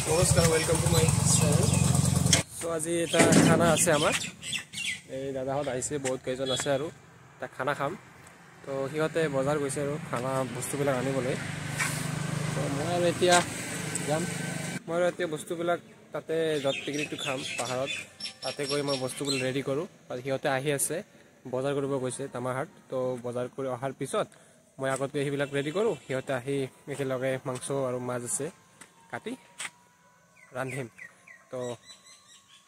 নমস্কাৰ, welcome to my channel. So আজি এটা খানা আছে আমাৰ। এই দাদাহঁত আহিছে, বহুত কেইজন আছে আৰু এটা খানা খাম। তো সিহঁতে বজাৰ গৈছে আৰু খানা বস্তুবিলাক আনিবলৈ। তো মই আৰু এতিয়া যাম। মই আৰু এতিয়া বস্তুবিলাক তাতে য'ত পিকনিকটো খাম পাহাৰত, তাতে গৈ মই বস্তুবিলাক ৰেডি কৰোঁ। আৰু সিহঁতে আহি আছে, বজাৰ কৰিব গৈছে তামাহাট। তো বজাৰ কৰি অহাৰ পিছত মই আগতে সেইবিলাক ৰেডি কৰোঁ। সিহঁতে আহি একেলগে মাংস আৰু মাছ আছে কাটি ৰান্ধিম। তো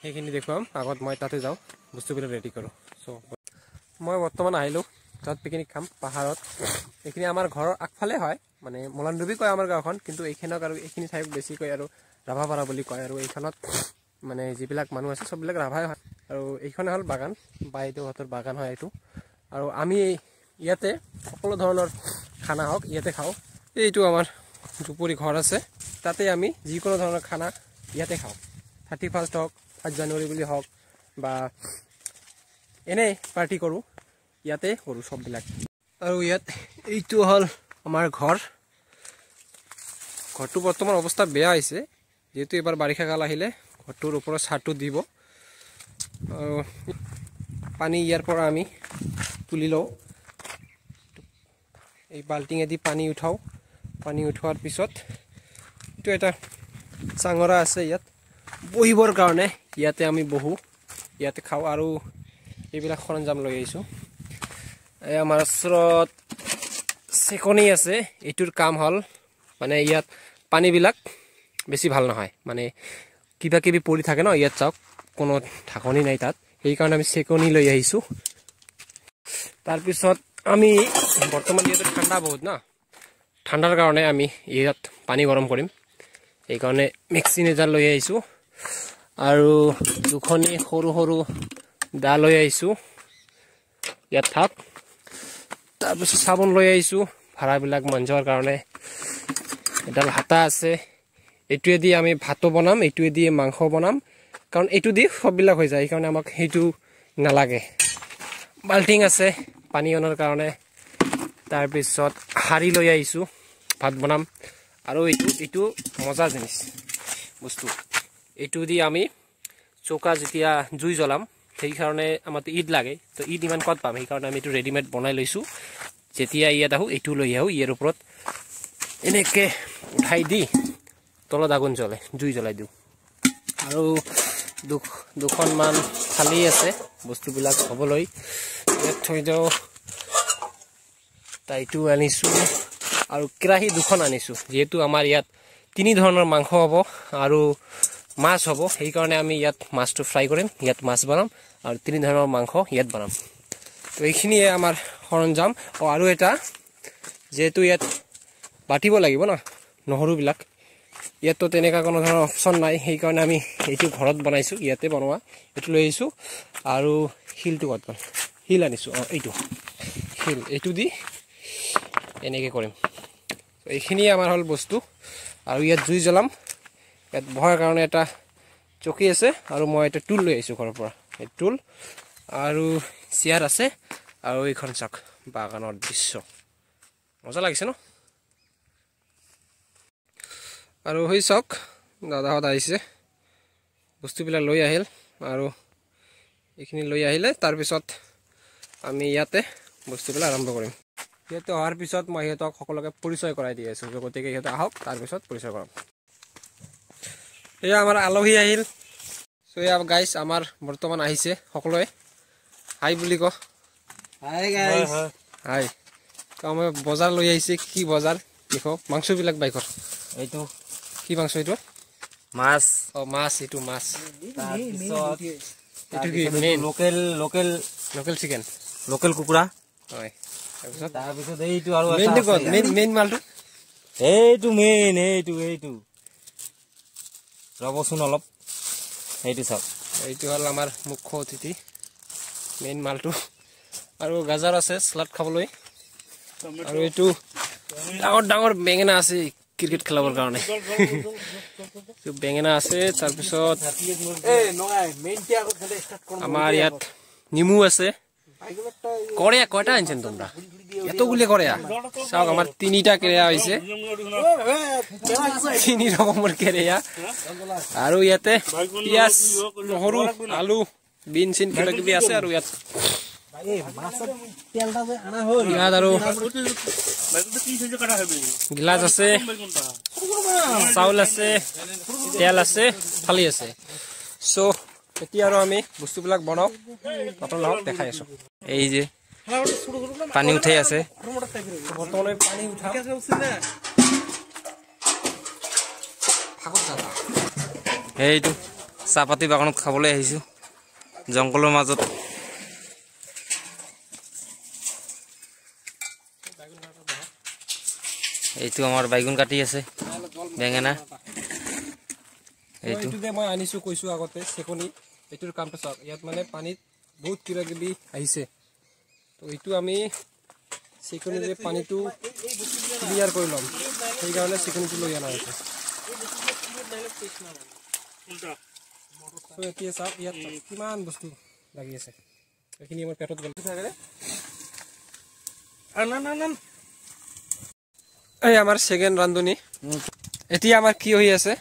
সেইখিনি দেখুৱাম। আগত মই তাতে যাওঁ, বস্তুবিলাক ৰেডি কৰোঁ। চ' মই বৰ্তমান আহিলোঁ, তাত পিকনিক খাম পাহাৰত। এইখিনি আমাৰ ঘৰৰ আগফালে হয়, মানে মলানডুবি কয় আমাৰ গাঁওখন, কিন্তু এইখিনক আৰু এইখিনি ঠাইক বেছিকৈ আৰু ৰাভাপাৰা বুলি কয়। আৰু এইখনত মানে যিবিলাক মানুহ আছে চববিলাক ৰাভাই হয়। আৰু এইখনে হ'ল বাগান, বাইদেউহঁতৰ বাগান হয় এইটো। আৰু আমি ইয়াতে সকলো ধৰণৰ খানা হওক ইয়াতে খাওঁ। এইটো আমাৰ দুপৰী ঘৰ আছে, তাতে আমি যিকোনো ধৰণৰ খানা ইয়াতে খাওঁ। 31st হওক, 5 জানুৱাৰী বুলি হওক, বা এনেই পাৰ্টি কৰোঁ, ইয়াতে কৰোঁ চববিলাক। আৰু ইয়াত এইটো হ'ল আমাৰ ঘৰ। ঘৰটো বৰ্তমান অৱস্থা বেয়া হৈছে, যিহেতু এবাৰ বাৰিষা কাল আহিলে ঘৰটোৰ ওপৰত চাৰ্টটো দিব। আৰু পানী ইয়াৰ পৰা আমি তুলি লওঁ, এই বাল্টিঙেদি পানী উঠাওঁ। পানী উঠোৱাৰ পিছত এইটো এটা চাঙৰা আছে ইয়াত বহিবৰ কাৰণে, ইয়াতে আমি বহোঁ, ইয়াতে খাওঁ। আৰু এইবিলাক সৰঞ্জাম লৈ আহিছোঁ। এই আমাৰ ওচৰত চেকনি আছে। এইটোৰ কাম হ'ল মানে ইয়াত পানীবিলাক বেছি ভাল নহয়, মানে কিবা কিবি পৰি থাকে ন ইয়াত। চাওক কোনো ঢাকনি নাই তাত, সেইকাৰণে আমি চেকনি লৈ আহিছোঁ। তাৰপিছত আমি বৰ্তমান ইয়াতে ঠাণ্ডা বহুত ন, ঠাণ্ডাৰ কাৰণে আমি ইয়াত পানী গৰম কৰিম। সেইকাৰণে মিক্সি এজাৰ লৈ আহিছোঁ। আৰু দুখনি সৰু সৰু দা লৈ আহিছোঁ, ইয়াত থাক। তাৰপিছত চাবোন লৈ আহিছোঁ ভাড়াবিলাক মাঞ্জোৱাৰ কাৰণে। এডাল হাতা আছে, এইটোৱেদি আমি ভাতো বনাম, এইটোৱেদি মাংস বনাম, কাৰণ এইটো দি সববিলাক হৈ যায়, সেইকাৰণে আমাক সেইটো নালাগে। বাল্টিং আছে পানী অনাৰ কাৰণে। তাৰপিছত হাৰি লৈ আহিছোঁ, ভাত বনাম। আৰু এইটো মজা জিনিছ বস্তু, এইটো দি আমি চৌকা যেতিয়া জুই জ্বলাম, সেইকাৰণে আমাৰতো ঈদ লাগে। তো ঈদ ইমান ক'ত পাম, সেইকাৰণে আমি এইটো ৰেডিমেড বনাই লৈছোঁ। যেতিয়া ইয়াত আহোঁ এইটো লৈ আহোঁ, ইয়াৰ ওপৰত এনেকৈ উঠাই দি তলত আগুন জ্বলে, জুই জ্বলাই দিওঁ। আৰু দুখনমান থালি আছে বস্তুবিলাক হ'বলৈ, ইয়াত থৈ দিওঁ। তাইটো আনিছোঁ আৰু কেৰাহী দুখন আনিছোঁ, যিহেতু আমাৰ ইয়াত 3 ধৰণৰ মাংস হ'ব আৰু মাছ হ'ব। সেইকাৰণে আমি ইয়াত মাছটো ফ্ৰাই কৰিম, ইয়াত মাছ বনাম, আৰু 3 ধৰণৰ মাংস ইয়াত বনাম। তো এইখিনিয়ে আমাৰ সৰঞ্জাম। আৰু এটা, যিহেতু ইয়াত বাটিব লাগিব ন নহৰুবিলাক, ইয়াততো তেনেকুৱা কোনো ধৰণৰ অপশ্যন নাই, সেইকাৰণে আমি এইটো ঘৰত বনাইছোঁ, ইয়াতে বনোৱা। এইটো লৈ আহিছোঁ। আৰু শিলটো ক'ত গ'ল, শিল আনিছোঁ। এইটো শিল, এইটো দি এনেকৈ কৰিম। এইখিনিয়ে আমাৰ হ'ল বস্তু। আৰু ইয়াত জুই জ্বলাম, ইয়াত বহাৰ কাৰণে এটা চকী আছে। আৰু মই এটা টুল লৈ আহিছোঁ ঘৰৰ পৰা, এই টুল আৰু চেয়াৰ আছে। আৰু এইখন চাওক বাগানৰ দৃশ্য, মজা লাগিছে ন। আৰু সেই চাওক দাদাহঁত আহিছে, বস্তুবিলাক লৈ আহিল। আৰু এইখিনি লৈ আহিলে তাৰপিছত আমি ইয়াতে বস্তুবিলাক আৰম্ভ কৰিম। সিহঁতে অহাৰ পিছত মই সিহঁতক সকলোকে পৰিচয় কৰাই দি আছোঁ, গতিকে সিহঁতে আহক, তাৰপিছত পৰিচয় কৰাম। এয়া আমাৰ আলহী আহিল। চ' এয়া গাইছ আমাৰ বৰ্তমান আহিছে সকলোৱে। হাই বুলি ক। Hi guys. হাই। তো আমি বজাৰ লৈ আহিছে, কি বজাৰ দেখো, মাংসবিলাক বাইকৰ। এইটো কি মাংস, এইটো মাছ। মাছ, এইটো মাছ। এইটো কি মেইন লোকেল চিকেন, লোকেল কুকুৰা। হয়, তাৰপিছত এইটো আৰু মেইন মালটো, এইটো মেইন, এইটো ৰ'বচোন অলপ, এইটো চাওক। এইটো হ'ল আমাৰ মুখ্য অতিথি, মেইন মালটো। আৰু গাজাৰ আছে চালাড খাবলৈ। আৰু এইটো ডাঙৰ ডাঙৰ বেঙেনা আছে ক্ৰিকেট খেলাবৰ কাৰণে। বেঙেনা আছে। তাৰপিছত আমাৰ ইয়াত নেমু আছে, কড়াইয়া কয়টা আনছেন তোমৰা এতগুলি কড়াইয়া চাওক আমাৰ 3টা কেৰেয়া হৈছে 3 ৰকমেৰ কেৰেয়া আৰু ইয়াতে পিয়াজ নহৰু আলু বিন সিন কিবা কিবি আছে আৰু ইয়াত ইয়াত আৰু গিলাস আছে চাউল আছে তেল আছে থালি আছে সো এতিয়া আৰু আমি বস্তুবিলাক বনাও আপোনালোকক দেখাই আছো এই যে পানী উঠাই আছে বৰ্তমানে পানী উঠাও এইটো চাহপাতি বাগানত খাবলৈ আহিছো জংগলৰ মাজত এইটো আমাৰ বাইগুন কাটি আছে বেঙেনা এইটো যে মই আনিছো কৈছো আগতে সেকনি এইটোৰ কামটো চাওক ইয়াত মানে পানীত বহুত কিবা কিবি আহিছে তো এইটো আমি সেকনিৰে পানীটো ক্লিয়াৰ কৰি ল'ম সেইকাৰণে সেকনিটো লৈ অনা হৈছে তো এতিয়া চাওক ইয়াত কিমান বস্তু লাগি আছে এইখিনি আমাৰ পেটত গ'ল এই আমাৰ সেকেন্ড ৰান্ধনি এতিয়া আমাৰ কি হৈ আছে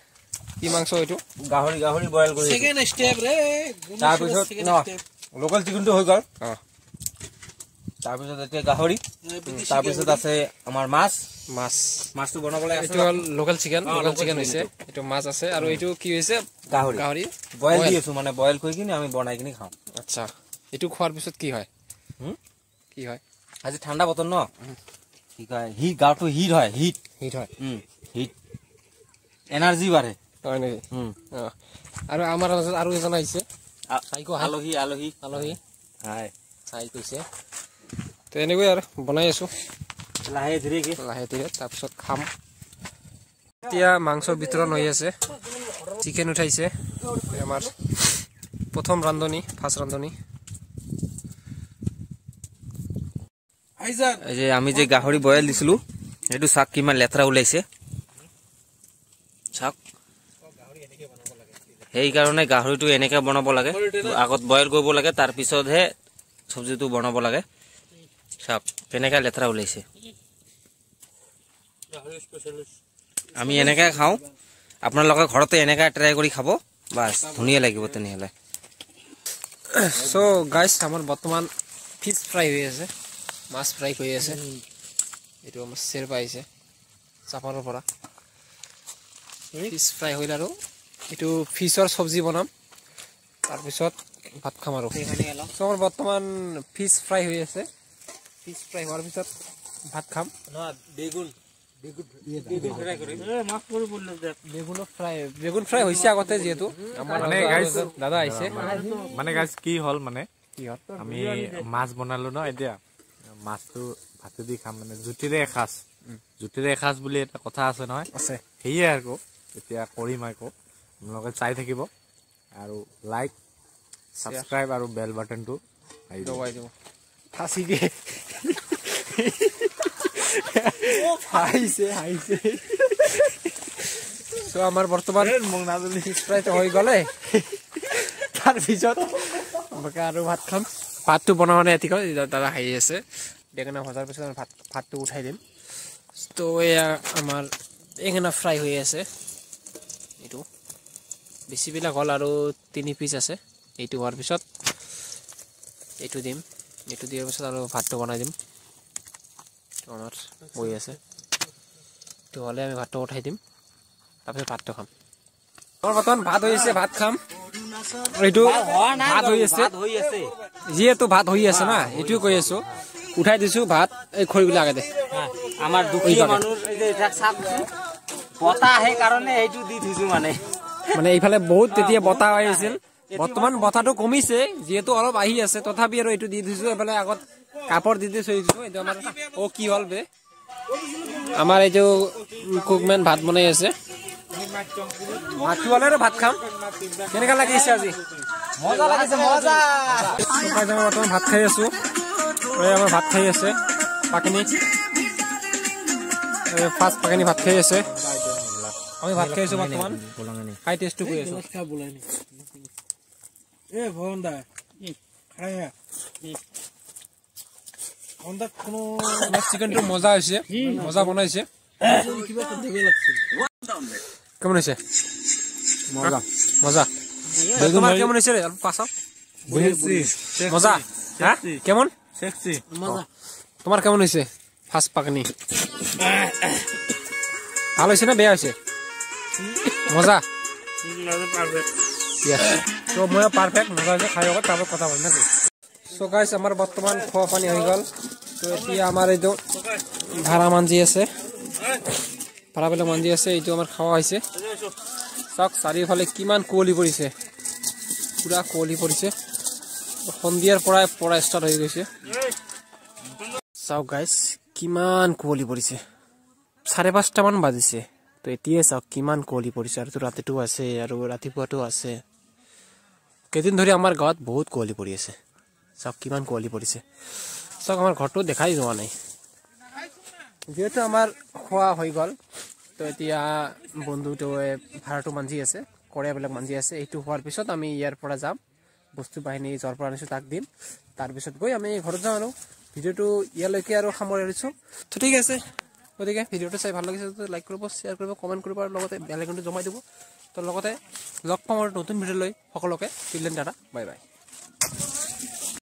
কি মাংস এইটো গাহৰি বইল কৰি সেকেন্ড স্টেপ ৰে তাৰ পিছত লোকেল চিকেনটো হৈ গ'ল তাৰ পিছত এতিয়া গাহৰি তাৰ পিছত আছে আমাৰ মাছটো বনাবলৈ আছে এইটো লোকেল চিকেন হৈছে এইটো মাছ আছে আৰু এইটো কি হৈছে গাহৰি বইল দি আছো মানে বইল কৰি কিনে আমি বনাই কিনে খাওঁ আচ্ছা এইটো খোৱাৰ পিছত কি হয় আজি ঠাণ্ডা বতৰ ন কি কয় গাটো হিট হয় হিট এনাৰ্জি বাঢ়ে হয় নেকি আৰু আমাৰ মাজত আৰু এজন আহিছে আলহী হাই কৈছে তো এনেকৈ আৰু বনাই আছো লাহে ধীৰে তাৰপিছত খাম এতিয়া মাংসৰ বিতৰণ হৈ আছে চিকেন উঠাইছে আমাৰ প্ৰথম ৰান্ধনি ফাৰ্ষ্ট ৰান্ধনি এই যে আমি যে গাহৰি বইল দিছিলো সেইটো চাক কিমান লেতেৰা ওলাইছে চাক সেইকাৰণে গাহৰিটো এনেকে বনাব লাগে আগত বইল কৰিব লাগে তাৰ পিছতহে চব্জিটো বনাব লাগে চাক কেনেকা লেতেৰা ওলাইছে আমি এনেকে খাওঁ আপোনালোকে ঘৰতে এনেকা ট্ৰাই কৰি খাব বাস ধুনীয়া লাগিব তেনেহলে সো গাইস আমাৰ বৰ্তমান ফিশ ফ্ৰাই হৈ আছে মাছ ফ্ৰাই হৈ আছে এইটো আমাৰ চেৰ পাইছে চাপাৰৰ পৰা ফিশ ফ্ৰাই হইল আৰু এইটো ফিশৰ চব্জি বনাম তাৰপিছত ভাত খাম আৰু সো আমাৰ বৰ্তমান ফিশ ফ্ৰাই হৈ আছে ফিশ ফ্ৰাই হোৱাৰ পিছত ভাত খাম বেগুন ফ্ৰাই হৈছে আগতে যেহেতু আমাৰ দাদা আহিছে মানে গাইস কি হল মানে আমি মাছ বনালো ন এতিয়া মাছটো ভাতে দি খাম মানে জুতিৰে এসাঁজ বুলি এটা কথা আছে নহয় আছে সেয়ে আকৌ এতিয়া কৰিম আকৌ আপোনালোকে চাই থাকিব আৰু লাইক সাবস্ক্ৰাইব আৰু বেল বাটনটো দবাই দিব ফাঁসি দিয়ে হাইছে সো আমাৰ বৰ্তমান ফিশ ফ্ৰাইটো হৈ গ'লে তাৰপিছত আৰু ভাত খাম ভাতটো বনাব নে এতিক দাদা হাই আছে বেঙেনা ভজাৰ পিছত ভাতটো উঠাই দিম তো এয়া আমাৰ বেঙেনা ফ্ৰাই হৈ আছে এইটো বেছিবিলাক হ'ল আৰু 3 পিচ আছে এইটো হোৱাৰ পিছত এইটো দিম এইটো দিয়াৰ পিছত আৰু ভাতটো বনাই দিম তো আমাৰ হৈ আছে তো হ'লে আমি ভাতটো উঠাই দিম তাৰপিছত ভাতটো খাম আমাৰ বৰ্তমান ভাত হৈ আছে ভাত খাম এইটো ভাত হৈ আছে যিহেতু ভাত হৈ আছে না এইটোৱে কৈ আছো উঠাই দিছো ভাত এই খৰিবিলাক আগে দে আমাৰ দুখীয়া মানুহ বতা আহে কাৰণে এইটো দি থৈছো মানে এইফালে বহুত তেতিয়া বতাহ আহিছিল বৰ্তমান বতাহটো কমিছে যেহেতু অলপ আহি আছে তথাপি আৰু এইটো দি দিছো এইফালে আগত কাপড় দি থৈ দিছো এইটো আমাৰ কি হল বে আমাৰ এইটো কুকমেন ভাত বনাই আছে ভাতটো হ'লে আৰু ভাত খাম কেনেকা লাগিছে আজি মজা লাগিছে মজা বৰ্তমান ভাত খাই আছো আমাৰ ভাত খাই আছে পাকনি ফাৰ্ষ্ট পাকনি ভাত খাই আছে আমি ভাত খাই আছো বৰ্তমান খাই টেষ্টটো কৰি আছো চিকেনটো মজা হৈছে মজা বনাইছে কেমন হৈছে মজা মজা তোমার কেমন হয়েছে রে পাঁচা মজা হ্যাঁ কেমন মজা তোমার কেমন হয়েছে ফার্স্ট পাকনি ভালো হয়েছে না বেয়া হয়েছে মজা তো মই পারফেক্ট মজা হয়েছে খাই হোক তারপর কথা বল নাকি সো গাইস আমার বর্তমান খাওয়া পানি হয়ে গেল তো এতিয়া আমার এই তো ভাড়া মাঞ্জি আছে ভাড়া পেলে মাঞ্জি আছে এইটো আমার খাওয়া হয়েছে চাওক চাৰিওফালে কিমান কুঁৱলী পৰিছে পুৰা কুঁৱলী পৰিছে সন্ধিয়াৰ পৰাই পৰা ষ্টাৰ্ট হৈ গৈছে চাওক গাইছ কিমান কুঁৱলী পৰিছে 5:30 মান বাজিছে তো এতিয়া চাওক কিমান কুঁৱলী পৰিছে আৰু ৰাতিটো আছে আৰু ৰাতিপুৱাটো আছে কেইদিন ধৰি আমাৰ গাঁৱত বহুত কুঁৱলী পৰি আছে চাওক কিমান কুঁৱলী পৰিছে চাওক আমাৰ ঘৰটো দেখাই যোৱা নাই যেহেতু আমাৰ খোৱা হৈ গ'ল তো এতিয়া বন্ধুটোৱে ভাড়াটো মাঞ্জি আছে কড়াইবিলাক মাঞ্জি আছে এইটো হোৱাৰ পিছত আমি ইয়াৰ পৰা যাম বস্তু বাহিনী য'ৰ পৰা আনিছোঁ তাক দিম তাৰপিছত গৈ আমি ঘৰত যাম আৰু ভিডিঅ'টো ইয়ালৈকে আৰু সামৰিছোঁ তো ঠিক আছে গতিকে ভিডিঅ'টো চাই ভাল লাগিছে তো লাইক কৰিব শ্বেয়াৰ কৰিব কমেণ্ট কৰিব আৰু লগতে বেল আইকনটো জমাই দিব তো লগতে লগ পাম আৰু নতুন ভিডিঅ' লৈ সকলোকে till then tata bye bye